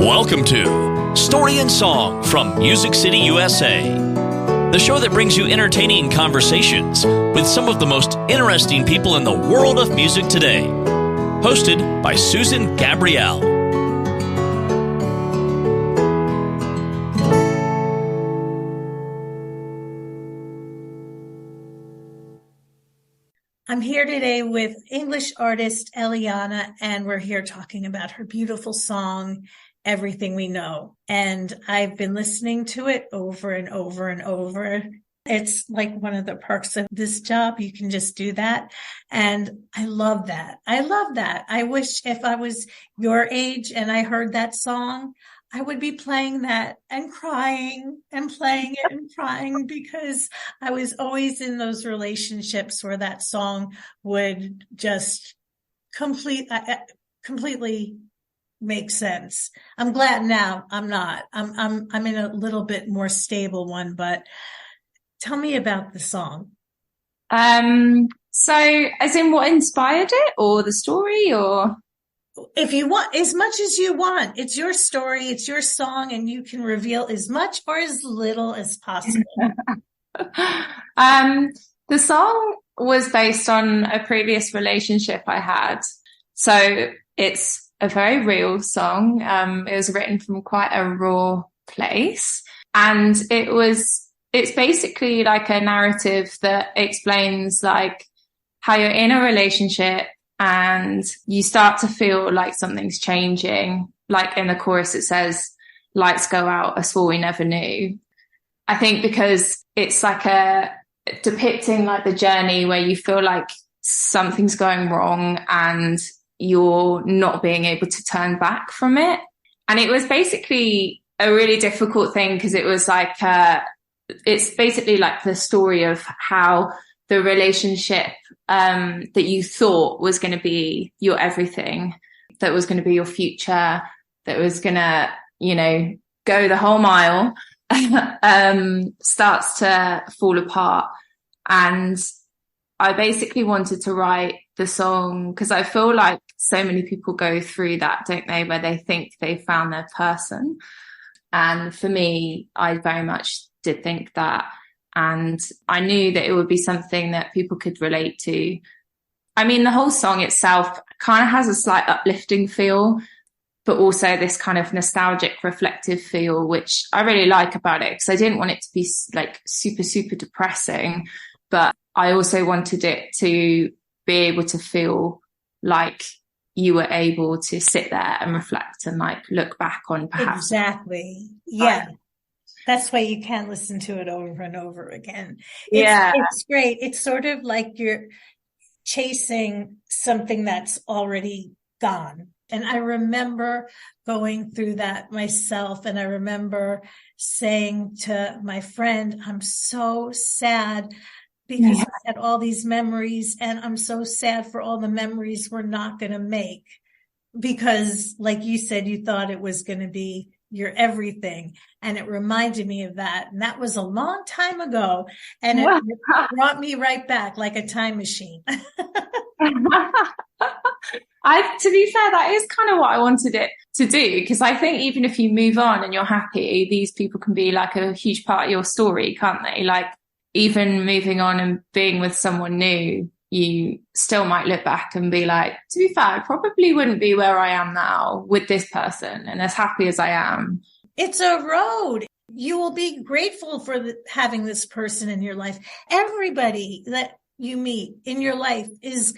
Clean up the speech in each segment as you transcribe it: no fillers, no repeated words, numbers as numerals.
Welcome to Story and Song from Music City, USA, the show that brings you entertaining conversations with some of the most interesting people in the world of music today. Hosted by Susan Gabrielle. I'm here today with English artist Eliyanah, and we're here talking about her beautiful song, Everything We Know. And I've been listening to it over and over and over. It's like one of the perks of this job. You can just do that. And I love that. I love that. I wish if I was your age and I heard that song, I would be playing that and crying and playing it and crying, because I was always in those relationships where that song would just completely make sense. I'm glad now I'm not. I'm in a little bit more stable one, but tell me about the song. So as in what inspired it, or the story, or? If you want, as much as you want. It's your story, it's your song, and you can reveal as much or as little as possible. The song was based on a previous relationship I had. So it's a very real song. It was written from quite a raw place. And it's basically like a narrative that explains like how you're in a relationship and you start to feel like something's changing. Like in the chorus, it says, lights go out, I swore we never knew. I think because it's like depicting like the journey where you feel like something's going wrong and you're not being able to turn back from it. And it was basically a really difficult thing, because it was like, it's basically like the story of how the relationship that you thought was going to be your everything, that was going to be your future, that was going to, go the whole mile, starts to fall apart. And I basically wanted to write the song because I feel like so many people go through that, don't they, where they think they found their person. And for me, I very much did think that. And I knew that it would be something that people could relate to. I mean, the whole song itself kind of has a slight uplifting feel, but also this kind of nostalgic, reflective feel, which I really like about it, because I didn't want it to be like super, super depressing, but I also wanted it to be able to feel like you were able to sit there and reflect and like look back on perhaps. Exactly. Yeah. That's why you can listen to it over and over again. It's great. It's sort of like you're chasing something that's already gone. And I remember going through that myself. And I remember saying to my friend, I'm so sad because I had all these memories, and I'm so sad for all the memories we're not going to make. Because like you said, you thought it was going to be your everything. And it reminded me of that. And that was a long time ago. And it brought me right back like a time machine. To be fair, that is kind of what I wanted it to do. Because I think even if you move on and you're happy, these people can be like a huge part of your story, can't they? Like even moving on and being with someone new, you still might look back and be like, to be fair, I probably wouldn't be where I am now with this person and as happy as I am. It's a road. You will be grateful for having this person in your life. Everybody that you meet in your life is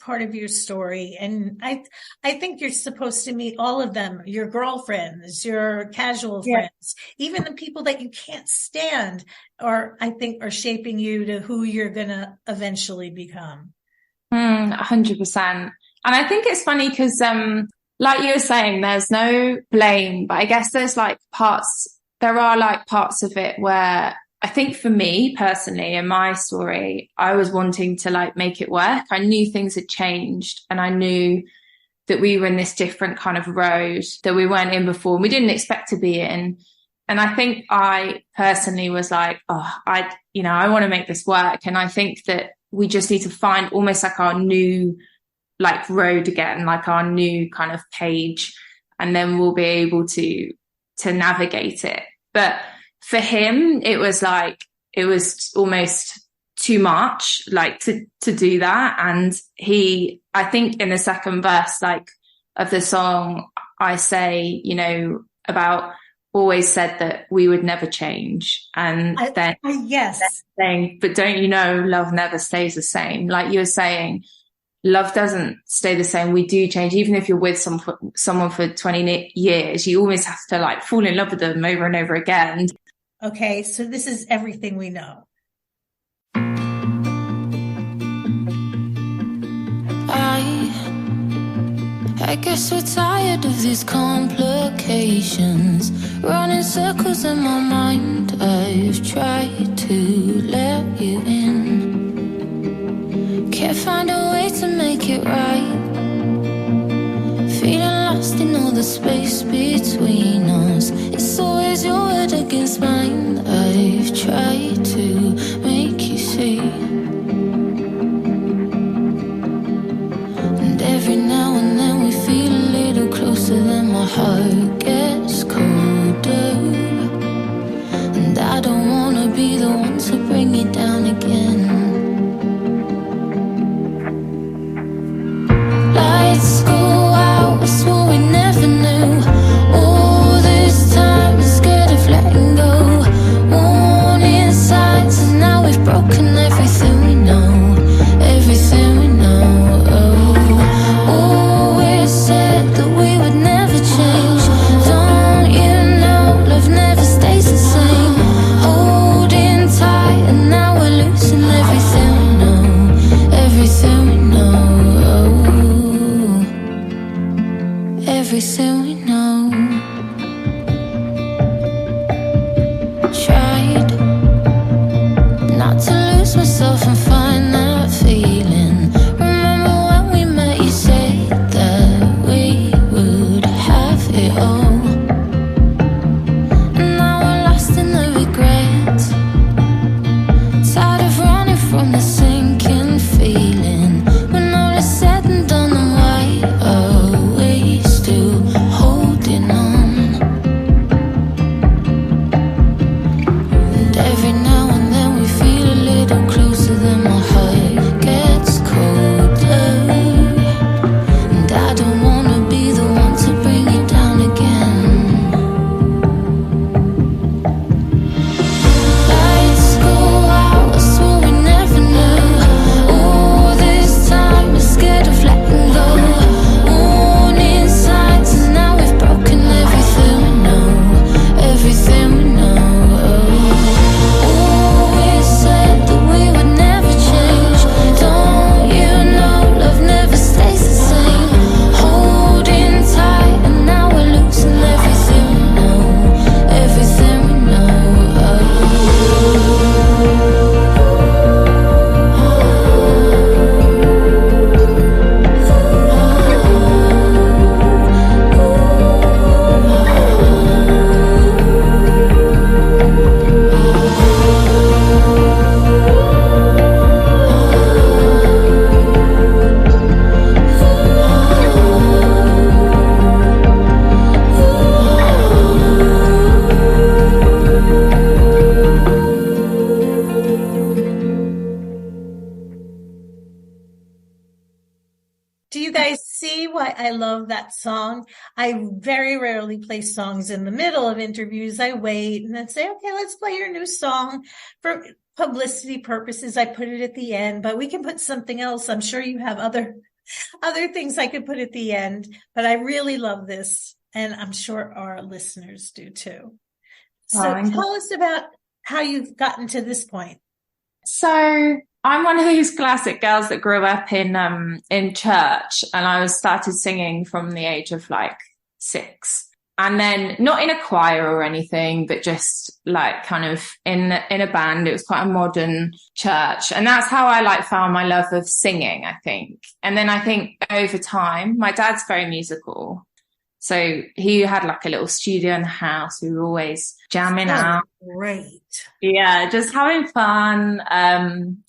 part of your story. And I think you're supposed to meet all of them, your girlfriends, your casual friends, even the people that you can't stand, or I think are shaping you to who you're going to eventually become. 100%. And I think it's funny because, like you were saying, there's no blame, but I guess there are parts of it where I think for me personally, in my story, I was wanting to like make it work. I knew things had changed, and I knew that we were in this different kind of road that we weren't in before and we didn't expect to be in. And I think I personally was like, I want to make this work. And I think that we just need to find almost like our new like road again, like our new kind of page. and then we'll be able to navigate it. But for him, it was almost too much, like to do that. And I think in the second verse, like, of the song, I say, you know, about always said that we would never change. And then yes, saying, but don't you know, love never stays the same. Like you were saying, love doesn't stay the same. We do change. Even if you're with someone for 20 years, you always have to like fall in love with them over and over again. Okay, so this is Everything We Know. I guess we're tired of these complications, running circles in my mind. I've tried to let you in, can't find a way to make it right. Feeling lost in all the space between us. It's always your word against mine. I've tried to make you see, and every now and then we feel a little closer, then my heart gets colder, and I don't wanna be the one to bring you down again. Lights go out, I swore we never knew. All this time I'm scared of letting go. Warning signs, and now we've broken everything we know. Everything we know. Always said that we would never change. Don't you know, love never stays the same. Holding tight, and now we're losing everything we know. Everything we know. Everything we know. Tried not to lose myself and find that feeling. Remember when we met, you said that we would have it all, and now we're lost in the regret. Tired of running from the sinking feeling. When all is said and done, and why are we still holding on? And every now and then we feel a little closer, then my heart gets colder, and I don't wanna be the one to bring you down again. Lights go out, I swore we never knew. All this time I'm scared of letting go. Warning signs, and now we've broken everything we know. Everything we know. Always said that we would never change. Don't you know, love never stays the same. Holding tight, and now we're losing everything we know. Everything we know. Do you guys see why I love that song? I very rarely play songs in the middle of interviews. I wait and then say, okay, let's play your new song. For publicity purposes, I put it at the end, but we can put something else. I'm sure you have other things I could put at the end, but I really love this, and I'm sure our listeners do too. So tell us about how you've gotten to this point. So I'm one of these classic girls that grew up in church, and I started singing from the age of like 6, and then not in a choir or anything, but just like kind of in a band. It was quite a modern church, and that's how I like found my love of singing, I think. And then I think over time, my dad's very musical, so he had like a little studio in the house. We were always jamming out. Great. Yeah, just having fun.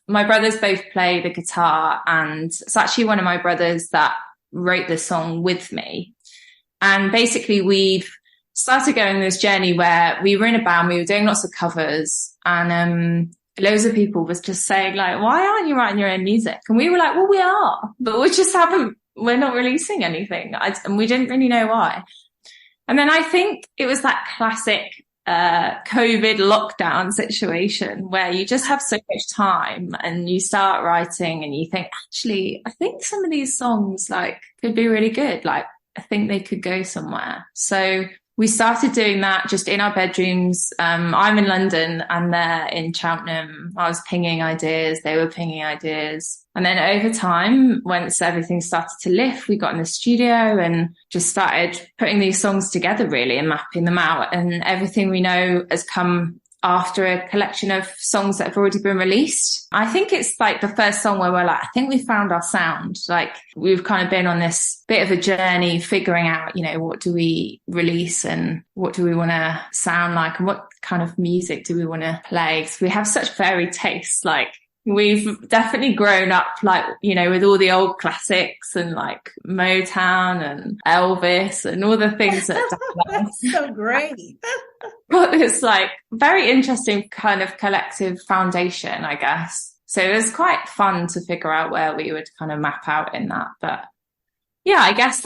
My brothers both play the guitar, and it's actually one of my brothers that wrote the song with me. And basically we've started going on this journey where we were in a band, we were doing lots of covers, and loads of people was just saying like, why aren't you writing your own music? And we were like, well, we are, but we're not releasing anything. And we didn't really know why. And then I think it was that classic COVID lockdown situation where you just have so much time and you start writing and you think, actually, I think some of these songs like could be really good. Like, I think they could go somewhere. So we started doing that just in our bedrooms. I'm in London and they're in Cheltenham. I was pinging ideas. They were pinging ideas. And then over time, once everything started to lift, we got in the studio and just started putting these songs together really and mapping them out. And everything we know has come after a collection of songs that have already been released. I think it's like the first song where we're like, I think we found our sound. Like we've kind of been on this bit of a journey figuring out, you know, what do we release and what do we want to sound like and what kind of music do we want to play? So we have such varied tastes. Like we've definitely grown up, like, you know, with all the old classics and like Motown and Elvis and all the things that that's so great. But it's like very interesting kind of collective foundation, I guess. So it was quite fun to figure out where we would kind of map out in that. But yeah, I guess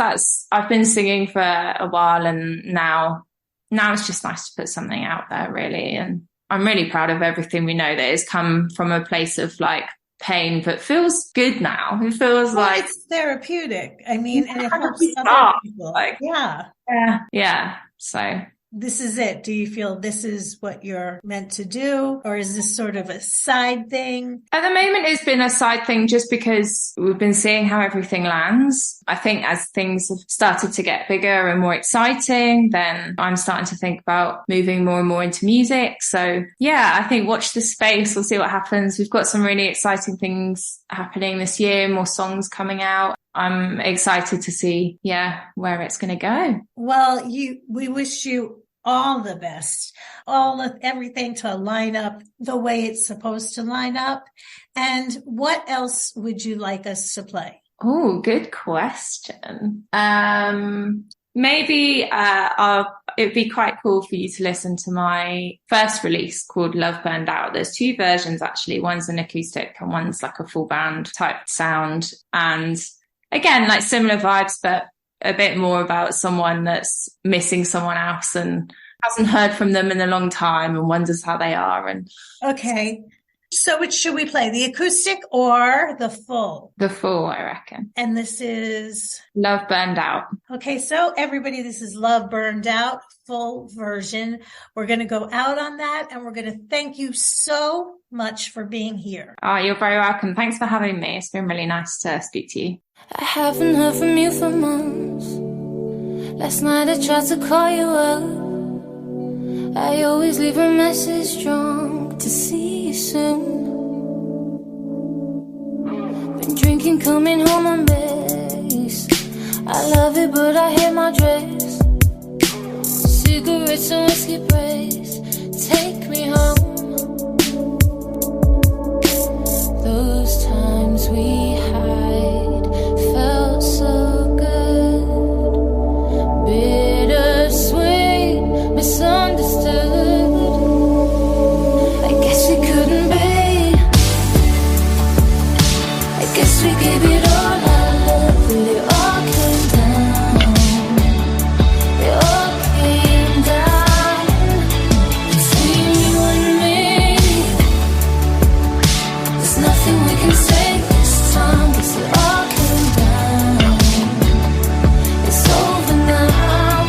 I've been singing for a while, and now it's just nice to put something out there really. And I'm really proud of everything we know that has come from a place of like pain, but feels good now. It feels like it's therapeutic. I mean, and it helps other people. Like, yeah. So this is it. Do you feel this is what you're meant to do? Or is this sort of a side thing? At the moment, it's been a side thing just because we've been seeing how everything lands. I think as things have started to get bigger and more exciting, then I'm starting to think about moving more and more into music. So yeah, I think watch this space. We'll see what happens. We've got some really exciting things happening this year, more songs coming out. I'm excited to see, where it's going to go. Well, we wish you all the best, everything to line up the way it's supposed to line up. And what else would you like us to play? Oh, good question. Maybe it'd be quite cool for you to listen to my first release called Love Burned Out. There's two versions actually. One's an acoustic and one's like a full band type sound. And again, like similar vibes, but a bit more about someone that's missing someone else and hasn't heard from them in a long time and wonders how they are. And okay. So which should we play? The acoustic or the full? The full, I reckon. And this is Love Burned Out. Okay, so everybody, this is Love Burned Out, full version. We're going to go out on that, and we're going to thank you so much for being here. Oh, you're very welcome. Thanks for having me. It's been really nice to speak to you. I haven't heard from you for months. Last night I tried to call you up. I always leave a message drunk to see you soon. Been drinking, coming home on base. I love it, but I hate my dress. Cigarettes and whiskey praise. Take me home. Those times we hide felt so good. Bittersweet, misunderstood. I guess we couldn't be. I guess we gave it all our love, and it all came down. It all came down between you and me. There's nothing we can say this time, 'cause it all came down. It's over now.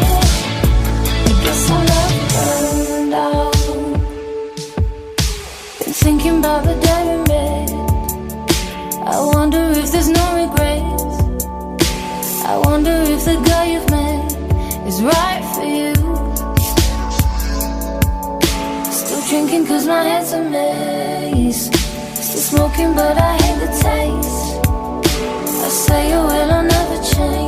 I guess our love burned out. Been thinking about the day we met. I wonder if there's no regrets. I wonder if the guy you've met is right for you. Still drinking 'cause my head's a mess. Still smoking but I hate the taste. I say, oh well, I'll never change.